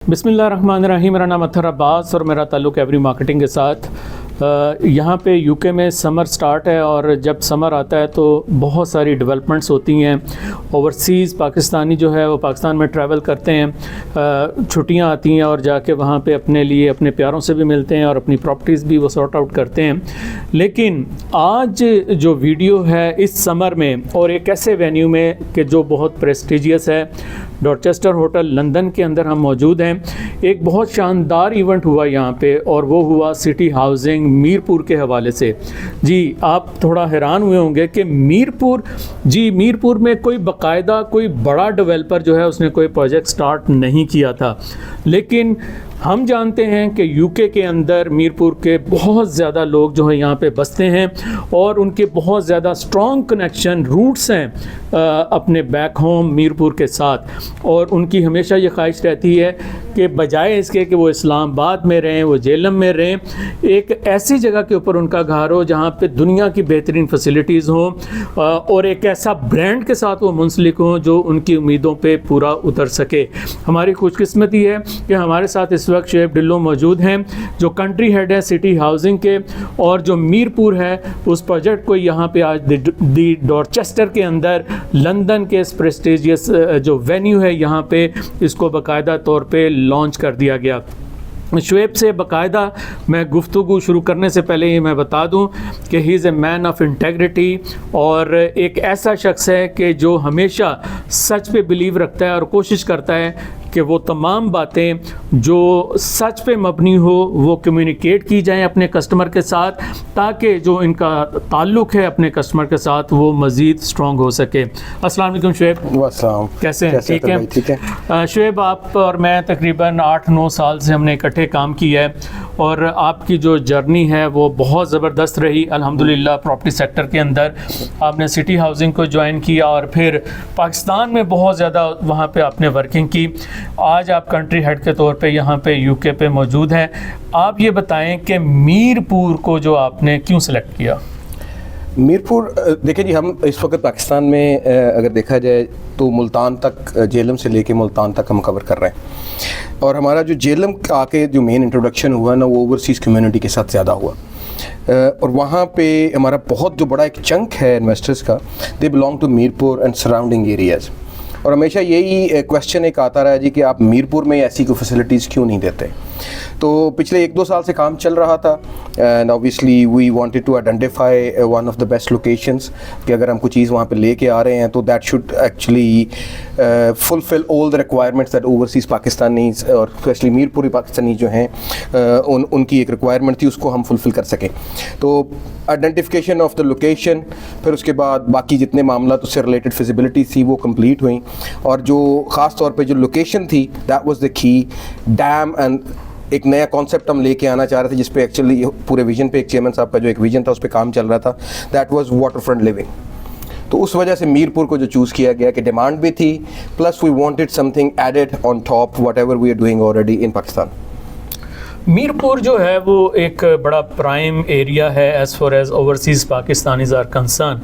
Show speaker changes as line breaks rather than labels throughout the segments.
बिस्मिल्लाहिर्रहमानिर्रहीम। मेरा नाम अत्तर अब्बास और मेरा ताल्लुक़ एवरी मार्केटिंग के साथ। यहाँ पे यूके में समर स्टार्ट है और जब समर आता है तो बहुत सारी डेवलपमेंट्स होती हैं। ओवरसीज़ पाकिस्तानी जो है वो पाकिस्तान में ट्रैवल करते हैं, छुट्टियाँ आती हैं और जाके वहाँ पे अपने लिए अपने प्यारों से भी मिलते हैं और अपनी प्रॉपर्टीज़ भी वो सॉर्ट आउट करते हैं। लेकिन आज जो वीडियो है इस समर में और एक ऐसे वेन्यू में कि जो बहुत प्रेस्टिजियस है, डॉर्चेस्टर होटल लंदन के अंदर हम मौजूद हैं। एक बहुत शानदार इवेंट हुआ यहाँ पे और वो हुआ सिटी हाउसिंग मीरपुर के हवाले से। जी, आप थोड़ा हैरान हुए होंगे कि मीरपुर में कोई बाकायदा कोई बड़ा डेवलपर जो है उसने कोई प्रोजेक्ट स्टार्ट नहीं किया था, लेकिन हम जानते हैं कि यूके के अंदर मीरपुर के बहुत ज़्यादा लोग जो है यहाँ पे बसते हैं और उनके बहुत ज़्यादा स्ट्रॉन्ग कनेक्शन रूट्स हैं अपने बैक होम मीरपुर के साथ। और उनकी हमेशा ये ख्वाहिश रहती है कि बजाय इसके कि वो इस्लामाबाद में रहें, वो जेलम में रहें, एक ऐसी जगह के ऊपर उनका घर हो जहाँ पे दुनिया की बेहतरीन फैसिलिटीज़ हों और एक ऐसा ब्रांड के साथ वो मुंसलिक हों जो उनकी उम्मीदों पे पूरा उतर सके। हमारी खुशकिस्मती है कि हमारे साथ इस वक्त शुएब ढिल्लों मौजूद हैं जो कंट्री हेड है सिटी हाउसिंग के, और जो मीरपुर है उस प्रोजेक्ट को यहाँ पे आज दी डॉर्चेस्टर के अंदर लंदन के इस प्रेस्टिजियस जो वेन्यू है यहाँ पे इसको बाकायदा तौर पे लॉन्च कर दिया गया। शुएब से बाकायदा मैं गुफ्तगू शुरू करने से पहले ये मैं बता दूं कि he is a man of integrity और एक ऐसा शख्स है कि जो हमेशा सच पे बिलीव रखता है और कोशिश करता है कि वो तमाम बातें जो सच पे मबनी हो वो कम्युनिकेट की जाएं अपने कस्टमर के साथ, ताकि जो इनका ताल्लुक़ है अपने कस्टमर के साथ वो मज़ीद स्ट्रॉन्ग हो सके। अस्सलाम वालेकुम शुएब।
वालेकुम।
कैसे हैं? ठीक है,
ठीक है।
शुएब, आप और मैं तकरीबन 8-9 साल से हमने इकट्ठे काम किया है और आपकी जो जर्नी है वो बहुत ज़बरदस्त रही अल्हम्दुलिल्लाह। प्रॉपर्टी सेक्टर के अंदर आपने सिटी हाउसिंग को ज्वाइन किया और फिर पाकिस्तान में बहुत ज़्यादा वहाँ पे आपने वर्किंग की। आज आप कंट्री हेड के तौर पे यहाँ पे यूके पे मौजूद हैं। आप ये बताएं कि मीरपुर को जो आपने क्यों सिलेक्ट किया?
मीरपुर, देखिए जी, हम इस वक्त पाकिस्तान में अगर देखा जाए तो मुल्तान तक, जेलम से लेके मुल्तान तक हम कवर कर रहे हैं। और हमारा जो जेलम आके जो मेन इंट्रोडक्शन हुआ ना वो ओवरसीज़ कम्युनिटी के साथ ज़्यादा हुआ और वहाँ पे हमारा बहुत जो बड़ा एक चंक है इन्वेस्टर्स का, they belong to Mirpur and surrounding areas. और हमेशा यही क्वेश्चन एक आता रहा है जी कि आप मीरपुर में ऐसी कोई फैसिलिटीज़ क्यों नहीं देते। तो पिछले 1-2 साल से काम चल रहा था and obviously we wanted to identify one of the best locations कि अगर हम कुछ चीज़ वहाँ पे लेके आ रहे हैं तो that should actually fulfil all the requirements that overseas Pakistanis और स्पेशली मीरपुरी पाकिस्तानी जो हैं उनकी एक रिक्वायरमेंट थी, उसको हम फुलफ़िल कर सकें। तो आइडेंटिफिकेशन ऑफ द लोकेशन, फिर उसके बाद बाकी जितने मामला उससे रिलेटेड फिजिबिलिटी थी वो कंप्लीट हुई और जो ख़ास तौर पे जो लोकेशन थी that was the key dam and एक नया कॉन्सेप्ट हम लेके आना चाह रहे थे जिस पे एक्चुअली पूरे विजन पे एक चेयरमैन साहब का जो एक विजन था उस पर काम चल रहा था, that was water front living. तो उस वजह से मीरपुर को जो चूज़ किया गया कि डिमांड भी थी plus we wanted something added on top whatever we are doing already in Pakistan.
Mirpur जो है वो एक बड़ा प्राइम एरिया है as far as overseas Pakistanis are concern.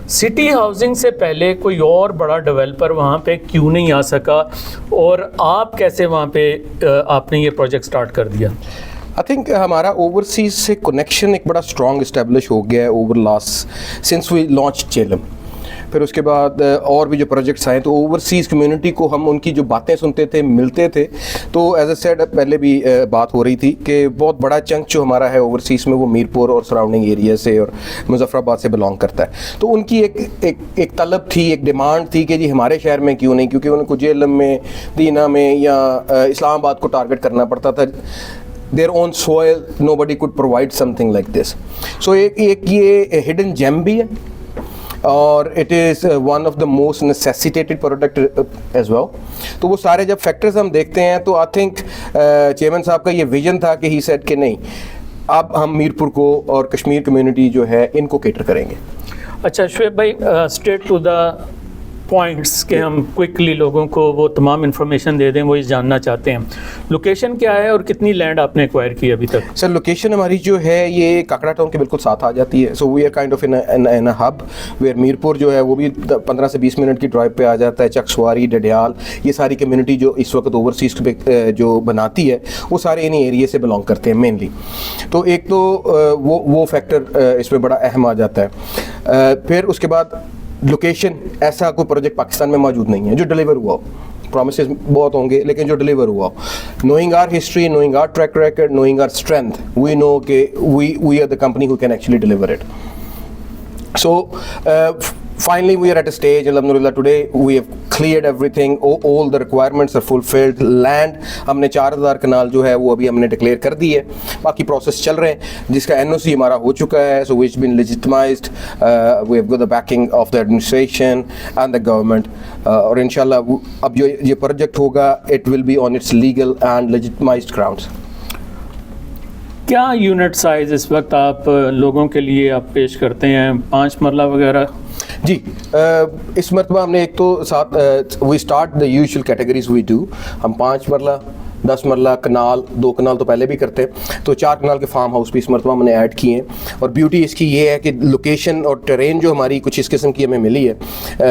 City Housing से पहले कोई और बड़ा डेवलपर वहाँ पे क्यों नहीं आ सका और आप कैसे वहाँ पे आपने ये प्रोजेक्ट स्टार्ट कर दिया?
आई थिंक हमारा ओवरसीज़ से कनेक्शन एक बड़ा स्ट्रॉन्ग इस्टेब्लिश हो गया है over last since we launch Jhelum. फिर उसके बाद और भी जो प्रोजेक्ट्स आए तो ओवरसीज़ कम्युनिटी को हम उनकी जो बातें सुनते थे, मिलते थे। तो एज ए सेड पहले भी बात हो रही थी कि बहुत बड़ा चंक जो हमारा है ओवरसीज़ में वो मीरपुर और सराउंडिंग एरिया से और मुजफ्फराबाद से बिलोंग करता है। तो उनकी एक तलब थी, एक डिमांड थी कि जी हमारे शहर में क्यों नहीं, क्योंकि उनको जेलम में, दीना में या इस्लामाबाद को टारगेट करना पड़ता था। their own soil, nobody could provide something like this. So एक ये hidden gem भी है और it is one of the most necessitated product as well. तो वो सारे जब फैक्टर्स हम देखते हैं तो आई थिंक चेयरमैन साहब का ये विजन था कि ही सेड कि नहीं, अब हम मीरपुर को और कश्मीर कम्युनिटी जो है इनको केटर करेंगे।
अच्छा शुएब भाई, स्ट्रेट टू द पॉइंट्स के हम क्विकली लोगों को वो तमाम इन्फॉर्मेशन दे दें, वो इस जानना चाहते हैं। लोकेशन क्या है और कितनी लैंड आपने एक्वायर की अभी तक?
सर लोकेशन हमारी जो है ये काकड़ा टाउन के बिल्कुल साथ आ जाती है। So we are kind of in a hub where Mirpur जो है वो भी 15 से 20 मिनट की ड्राइव पे आ जाता है। चकसवारी, डडियाल, ये सारी कम्युनिटी जो इस वक्त ओवरसीज पे जो बनाती है वो सारे इन्हीं एरिया से बिलोंग करते हैं मेनली। तो एक तो वो फैक्टर इसमें बड़ा अहम आ जाता है। फिर उसके बाद लोकेशन, ऐसा कोई प्रोजेक्ट पाकिस्तान में मौजूद नहीं है जो डिलीवर हुआ हो। प्रोमिसेस बहुत होंगे लेकिन जो डिलीवर हुआ। Knowing our history, knowing our track record, knowing our strength, we know के we are the company who can actually deliver it. So finally we are at a stage, alhamdulillah, today we have cleared everything, all the requirements are fulfilled. Land हमने 4000 कनाल जो है वो अभी हमने declare कर दी है, बाकी प्रोसेस चल रहे हैं जिसका NOC हमारा हो चुका है। So which been legitimized, we have got the backing of the administration and the government, और इंशाल्लाह अब जो ये प्रोजेक्ट होगा it will be on its legal and legitimized grounds।
क्या यूनिट साइज इस वक्त आप लोगों के लिए आप पेश करते हैं, 5 मरला वगैरह?
जी, इस मरतबा हमने एक तो साथ we start the usual categories we do. हम 5 मरला, 10 मरला, कनाल, 2 कनाल तो पहले भी करते हैं, तो 4 कनाल के फार्म हाउस भी इस मरतबा हमने ऐड किए हैं। और ब्यूटी इसकी ये है कि लोकेशन और टेरेन जो हमारी कुछ इस किस्म की हमें मिली है,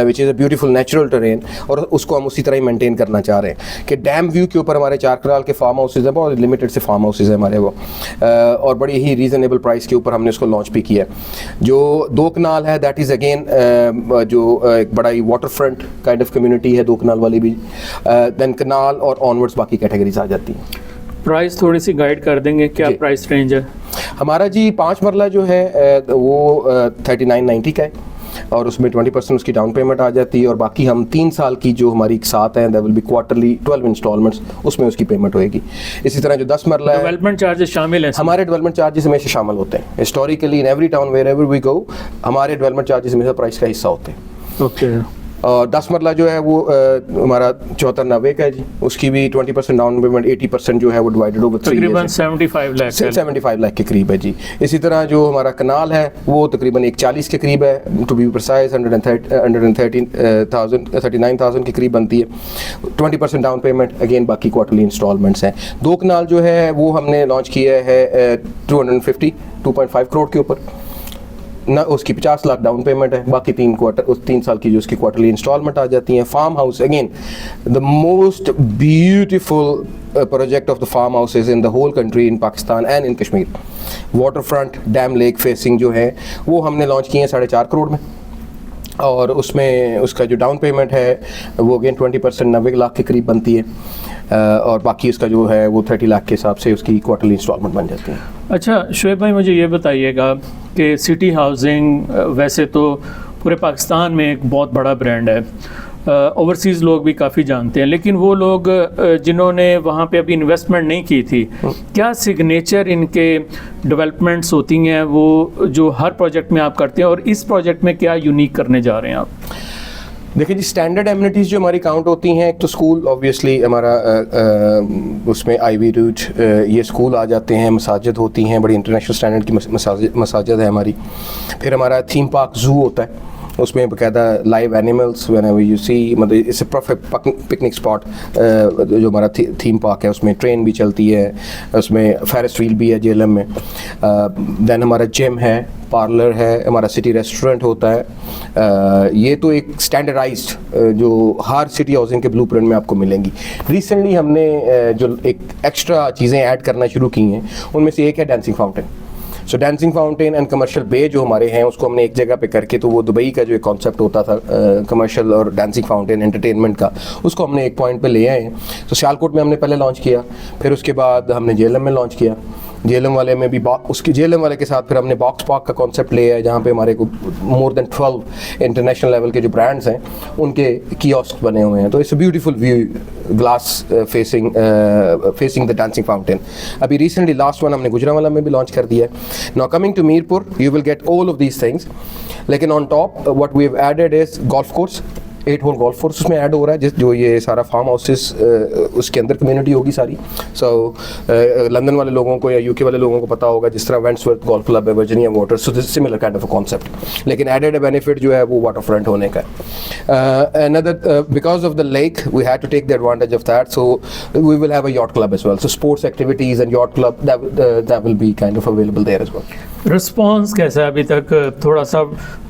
which is a beautiful natural terrain, और उसको हम उसी तरह ही मेंटेन करना चाह रहे हैं कि डैम व्यू के ऊपर हमारे 4 कनाल के फार्म हाउसेज हैं, बहुत लिमिटेड से फार्म हाउसेज हैं हमारे वो, और बड़ी ही रीज़नेबल प्राइस के ऊपर हमने उसको लॉन्च भी किया। जो 2 कनाल है दैट इज़ अगेन जो एक बड़ा ही waterfront kind of community है, 2 कनाल वाली भी। देन कनाल और ऑनवर्ड्स बाकी कैटेगरीज आ जाती हैं।
प्राइस थोड़ी सी गाइड कर देंगे, क्या प्राइस रेंज है
हमारा? जी 5 मरला जो है वो 3990 का है, और उसमें 20% उसकी डाउन पेमेंट आ जाती है, और बाकी हम 3 साल की जो हमारी साथ हैं, that will be quarterly 12 instalments, उसमें उसकी पेमेंट होएगी। इसी तरह जो 10 मरला है,
डेवलपमेंट चार्जेस शामिल हैं?
हमारे डेवलपमेंट चार्जेस हमेशा शामिल होते हैं। Historically in every town wherever we go, हमारे डेवलपमेंट चार्जेस हमेशा प्राइस का हिस्सा होते हैं।
ओके।
और 10 मरला जो है वो हमारा 7490 का है जी, उसकी भी 20% डाउन पेमेंट, 80% जो है वो डिवाइडेड ओवर 3
तकरीबन 75 लाख
75 लाख के करीब है जी। इसी तरह जो हमारा कनाल है वो तकरीबन 140 के करीब है, टू बी प्रिसाइज 139,000 के करीब बनती है। 20% डाउन पेमेंट, अगेन बाकी क्वार्टरली इंस्टॉलमेंट्स हैं। 2 कनाल जो है वो हमने लॉन्च किया है 2.5 करोड़ के ऊपर ना, उसकी 50 लाख डाउन पेमेंट है, बाकी 3 साल की जो उसकी क्वार्टरली इंस्टॉलमेंट आ जाती हैं। Farm house, again the most beautiful project of the farm houses in the whole country, in Pakistan and in Kashmir. Water front, dam lake facing जो है वो हमने लॉन्च किए हैं 4.5 करोड़ में, और उसमें उसका जो डाउन पेमेंट है वो अगेन 20% 90 लाख के करीब बनती है, और बाकी उसका जो है वो 30 लाख के हिसाब से उसकी क्वार्टरली इंस्टॉलमेंट बन जाती है।
अच्छा शुएब भाई, मुझे ये बताइएगा कि सिटी हाउसिंग वैसे तो पूरे पाकिस्तान में एक बहुत बड़ा ब्रांड है, ओवरसीज़ लोग भी काफ़ी जानते हैं, लेकिन वो लोग जिन्होंने वहाँ पे अभी इन्वेस्टमेंट नहीं की थी, क्या सिग्नेचर इनके डेवलपमेंट्स होती हैं वो जो हर प्रोजेक्ट में आप करते हैं, और इस प्रोजेक्ट में क्या यूनिक करने जा रहे हैं आप?
देखिए जी, स्टैंडर्ड एमिनिटीज़ जो हमारी काउंट होती हैं, एक तो स्कूल ऑब्वियसली हमारा उसमें आईवी रूट, ये स्कूल आ जाते हैं, मसाजिद होती हैं, बड़ी इंटरनेशनल स्टैंडर्ड की मसाजिद है हमारी। फिर हमारा थीम पार्क जू होता है, उसमें बाकायदा live animals whenever you see, मतलब it's a perfect picnic spot. जो हमारा थीम पार्क है उसमें ट्रेन भी चलती है, उसमें फेरिस व्हील भी है जेलम में। देन हमारा जिम है, पार्लर है, हमारा सिटी रेस्टोरेंट होता है। ये तो एक स्टैंडर्डाइज्ड जो हर सिटी हाउसिंग के ब्लूप्रिंट में आपको मिलेंगी। रिसेंटली हमने जो एक एक्स्ट्रा चीज़ें ऐड करना शुरू की हैं, उनमें से एक है dancing fountain. So dancing fountain and commercial bay जो हमारे हैं उसको हमने एक जगह पे करके, तो वो दुबई का जो एक कॉन्सेप्ट होता था कमर्शियल और डांसिंग फाउंटेन एंटरटेनमेंट का, उसको हमने एक पॉइंट पे ले आए हैं। तो सियालकोट में हमने पहले लॉन्च किया, फिर उसके बाद हमने जेलम में लॉन्च किया। जेलम वाले में भी उसकी जेलम वाले के साथ फिर हमने बॉक्स पार्क का कॉन्सेप्ट ले आया, जहाँ पे हमारे को मोर देन 12 इंटरनेशनल लेवल के जो ब्रांड्स हैं उनके कियोस्क बने हुए हैं। तो it's a beautiful view, glass facing the dancing fountain. अभी रिसेंटली लास्ट वन हमने गुजरांवाला में भी लॉन्च कर दिया है। Now coming to Mirpur, you will get all of these things, लेकिन on top what we have added is golf course 8 hole golf course उसमें add हो रहा है, जिस जो ये सारा फार्म हाउसेस उसके अंदर कम्युनिटी होगी सारी। सो लंदन वाले लोगों को या यूके वाले लोगों को पता होगा जिस तरह वेंट्सवर्थ गोल्फ क्लब है, Virginia Water, so this similar kind of a concept, लेकिन एडेड बेनिफिट जो है वो वाटर फ्रंट होने का है। Another because of the lake we had to take the advantage of that, so we will have a yacht club as well, so sports activities and yacht club that will be kind of available there as well.
Response कैसा है अभी तक? थोड़ा सा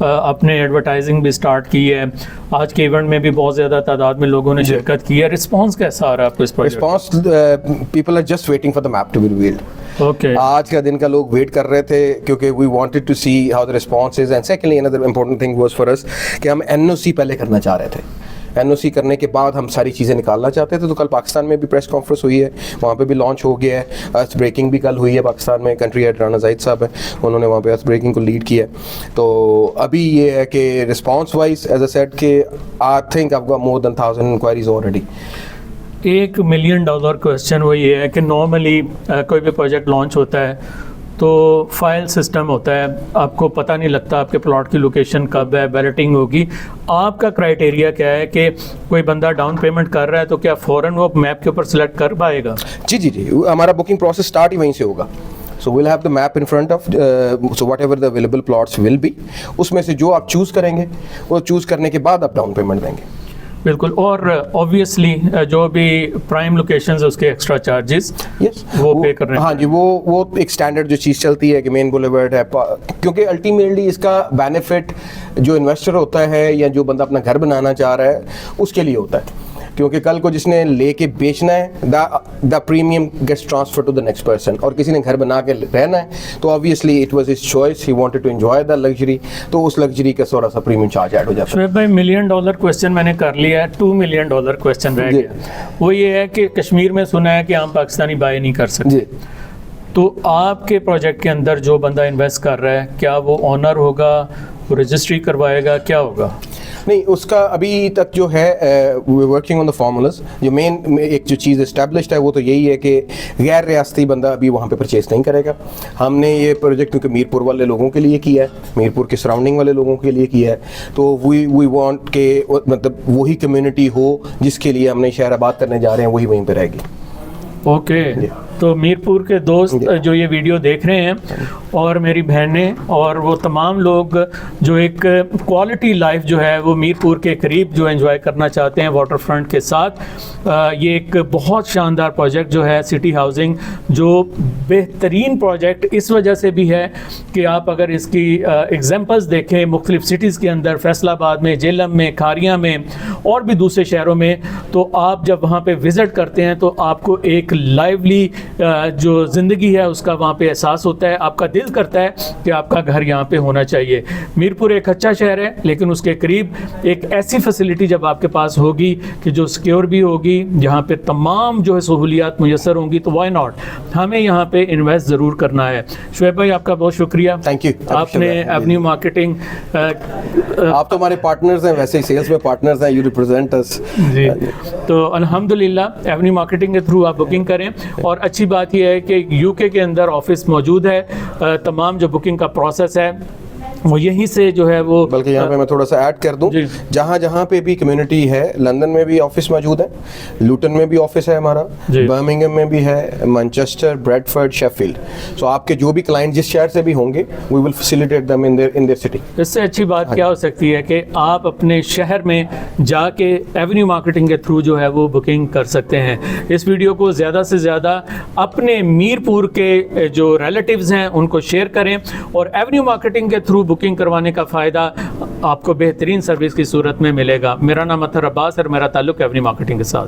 आपने advertising भी start की है, आज के इवेंट में भी बहुत ज़्यादा तादाद में लोगों ने शिरकत की है, रिस्पांस कैसा आ रहा है आपको इस project?
Response, people are just waiting for the map to be revealed.
Okay,
आज का दिन का लोग वेट कर रहे थे क्योंकि we wanted to see how the response is, and secondly another important thing was for us कि हम एनओसी पहले करना चाह रहे थे। एनओसी करने के बाद हम सारी चीज़ें निकालना चाहते थे। तो कल पाकिस्तान में भी प्रेस कॉन्फ्रेंस हुई है, वहाँ पे भी लॉन्च हो गया है। अर्थ ब्रेकिंग भी कल हुई है पाकिस्तान में, कंट्री हेड राना जाहिद साहब है, उन्होंने वहाँ पे अर्थ ब्रेकिंग को लीड किया है। तो अभी ये है कि response wise as a set के I think I've got more than 1000 inquiries already.
$1 million question वो ये है कि नॉर्मली कोई भी प्रोजेक्ट लॉन्च होता है तो फाइल सिस्टम होता है, आपको पता नहीं लगता आपके प्लॉट की लोकेशन कब है, बैलेटिंग होगी। आपका क्राइटेरिया क्या है कि कोई बंदा डाउन पेमेंट कर रहा है तो क्या फ़ौरन वो मैप के ऊपर सेलेक्ट कर पाएगा?
जी जी जी, हमारा बुकिंग प्रोसेस स्टार्ट ही वहीं से होगा। So we'll have the map in front of so whatever the available plots will be, उसमें से जो आप चूज़ करेंगे वो चूज़ करने के बाद आप डाउन पेमेंट देंगे।
बिल्कुल, और ऑब्वियसली जो भी प्राइम लोकेशंस है उसके एक्स्ट्रा चार्जेस वो पे कर रहे हैं।
हाँ जी, वो एक स्टैंडर्ड जो चीज़ चलती है कि मेन बुलेवर्ड है, क्योंकि अल्टीमेटली इसका बेनिफिट जो इन्वेस्टर होता है या जो बंदा अपना घर बनाना चाह रहा है उसके लिए होता है, क्योंकि कल को जिसने लेके बेचना है the premium gets transfer to the next person, और किसी ने घर बना के रहना है तो obviously it was his choice, he wanted to enjoy the luxury, तो उस लग्जरी का थोड़ा सा प्रीमियम चार्ज ऐड हो जाता है।
शुएब भाई, $1 मिलियन क्वेश्चन मैंने कर लिया है, $2 मिलियन क्वेश्चन रह गया। वो ये है कि कश्मीर में सुना है कि आम पाकिस्तानी बाय नहीं कर सकते, तो आपके प्रोजेक्ट के अंदर जो बंदा इन्वेस्ट कर रहा है क्या वो ऑनर होगा, वो रजिस्ट्री करवाएगा, क्या होगा?
नहीं, उसका अभी तक जो है we working on the formulas. जो मेन एक जो चीज़ इस्टेब्लिश्ड है वो तो यही है कि गैर रियासती बंदा अभी वहाँ पे परचेज नहीं करेगा। हमने ये प्रोजेक्ट क्योंकि मीरपुर वाले लोगों के लिए किया है, मीरपुर के सराउंडिंग वाले लोगों के लिए किया है, तो वी वांट के मतलब वही कम्युनिटी हो जिसके लिए हमने शहर आबाद करने जा रहे हैं, वही वहीं पर रहेगी।
ओके, तो मीरपुर के दोस्त जो ये वीडियो देख रहे हैं और मेरी बहनें और वो तमाम लोग जो एक क्वालिटी लाइफ जो है वो मीरपुर के करीब जो एंजॉय करना चाहते हैं वाटर फ्रंट के साथ, ये एक बहुत शानदार प्रोजेक्ट जो है सिटी हाउसिंग, जो बेहतरीन प्रोजेक्ट इस वजह से भी है कि आप अगर इसकी एग्जांपल्स देखें मुख्तलिफ सिटीज़ के अंदर, फैसलाबाद में, जेलम में, खारिया में और भी दूसरे शहरों में, तो आप जब वहाँ पे विज़िट करते हैं तो आपको एक लाइवली जो ज़िंदगी है उसका वहाँ पे एहसास होता है, आपका दिल करता है कि आपका घर यहाँ पे होना चाहिए। मीरपुर एक अच्छा शहर है, लेकिन उसके करीब एक ऐसी फैसिलिटी जब आपके पास होगी कि जो सिक्योर भी होगी, जहाँ पे तमाम जो है सहूलियात मुयसर होंगी, तो वाई नॉट, हमें यहाँ पे इन्वेस्ट ज़रूर करना है। शुएब भाई, आपका बहुत शुक्रिया,
थैंक यू।
आपने एवेन्यू मार्केटिंग,
आप तो हमारे पार्टनर्स हैं, वैसे ही सेल्स में पार्टनर्स हैं, यू रिप्रेजेंट अस
जी। तो अल्हम्दुलिल्लाह एवेन्यू मार्केटिंग के थ्रू आप बुकिंग करें, और अच्छी बात यह है कि यूके के अंदर ऑफिस मौजूद है, तमाम जो बुकिंग का प्रोसेस है वो यहीं से जो है वो,
बल्कि यहाँ पे मैं थोड़ा सा ऐड कर दूँ, जहाँ जहाँ पे भी कम्युनिटी है, लंदन में भी ऑफिस मौजूद है, लूटन में भी ऑफिस है हमारा, बर्मिंघम में भी है, मैनचेस्टर, ब्रैडफोर्ड, शेफील्ड। सो आपके जो भी क्लाइंट जिस शहर से भी होंगे, we will facilitate them in their city.
इससे अच्छी बात क्या हो सकती है कि आप अपने शहर में जाके एवेन्यू मार्केटिंग के थ्रू जो है वो बुकिंग कर सकते हैं। इस वीडियो को ज़्यादा से ज़्यादा अपने मीरपुर के जो रिलेटिव्स हैं उनको शेयर करें, और एवेन्यू मार्केटिंग के थ्रू बुकिंग करवाने का फ़ायदा आपको बेहतरीन सर्विस की सूरत में मिलेगा। मेरा नाम अतहर अब्बास और मेरा ताल्लुक़ एवेन्यू मार्केटिंग के साथ।